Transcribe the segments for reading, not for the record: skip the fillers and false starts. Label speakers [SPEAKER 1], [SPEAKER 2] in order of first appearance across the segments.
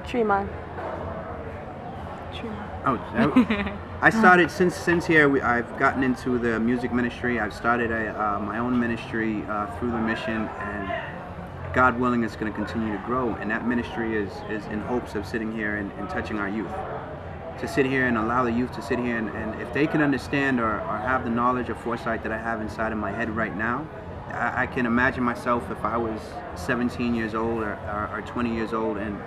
[SPEAKER 1] Tremont.
[SPEAKER 2] Oh, I started since here. I've gotten into the music ministry. I've started my own ministry through the mission, and God willing, it's going to continue to grow. And that ministry is in hopes of sitting here and touching our youth. To sit here and allow the youth to sit here, and if they can understand or have the knowledge or foresight that I have inside of my head right now, I can imagine myself if I was 17 years old or 20 years old and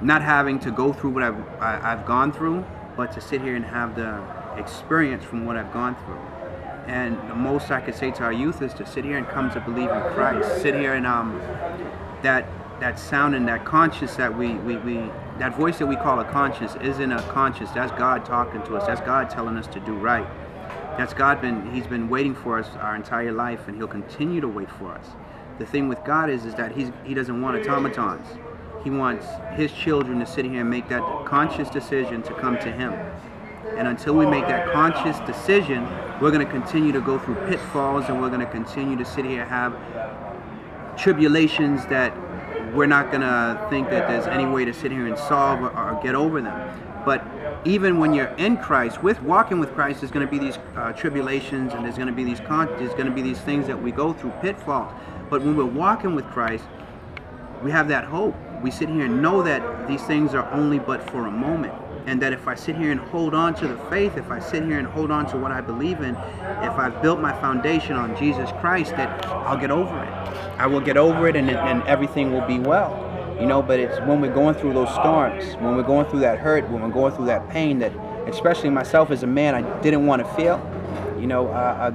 [SPEAKER 2] not having to go through what I've gone through, but to sit here and have the experience from what I've gone through. And the most I could say to our youth is to sit here and come to believe in Christ. Sit here and that sound and that conscience that we that voice that we call a conscience isn't a conscience. That's God talking to us. That's God telling us to do right. That's God He's been waiting for us our entire life, and He'll continue to wait for us. The thing with God is that He doesn't want automatons. He wants His children to sit here and make that conscious decision to come to Him. And until we make that conscious decision, we're going to continue to go through pitfalls, and we're going to continue to sit here and have tribulations that we're not going to think that there's any way to sit here and solve or get over them. But even when you're in Christ, walking with Christ, there's going to be these tribulations, and there's going to be these things that we go through, pitfalls. But when we're walking with Christ, we have that hope. We sit here and know that these things are only but for a moment. And that if I sit here and hold on to the faith, if I sit here and hold on to what I believe in, if I've built my foundation on Jesus Christ, that I'll get over it. I will get over it, and everything will be well. You know, but it's when we're going through those storms, when we're going through that hurt, when we're going through that pain, that especially myself as a man, I didn't want to feel. You know,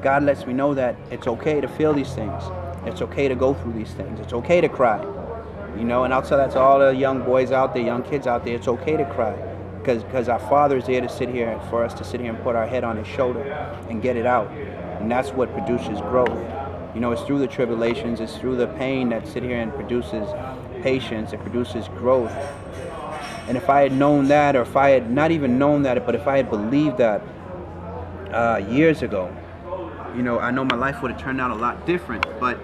[SPEAKER 2] God lets me know that it's okay to feel these things. It's okay to go through these things. It's okay to cry. You know, and I'll tell that to all the young boys out there, young kids out there, it's okay to cry. Because our Father is there to sit here, for us to sit here and put our head on His shoulder and get it out. And that's what produces growth. You know, it's through the tribulations, it's through the pain that sit here and produces patience, it produces growth. And if I had known that, or if I had not even known that, but if I had believed that years ago, you know, I know my life would have turned out a lot different, but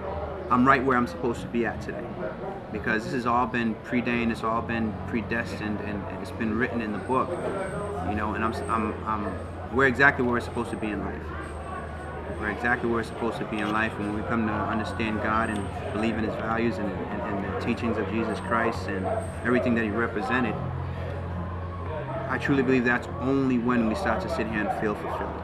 [SPEAKER 2] I'm right where I'm supposed to be at today. Because this has all been preordained, it's all been predestined, and it's been written in the book, you know. And we're exactly where we're supposed to be in life. We're exactly where we're supposed to be in life when we come to understand God and believe in His values and the teachings of Jesus Christ and everything that He represented. I truly believe that's only when we start to sit here and feel fulfilled.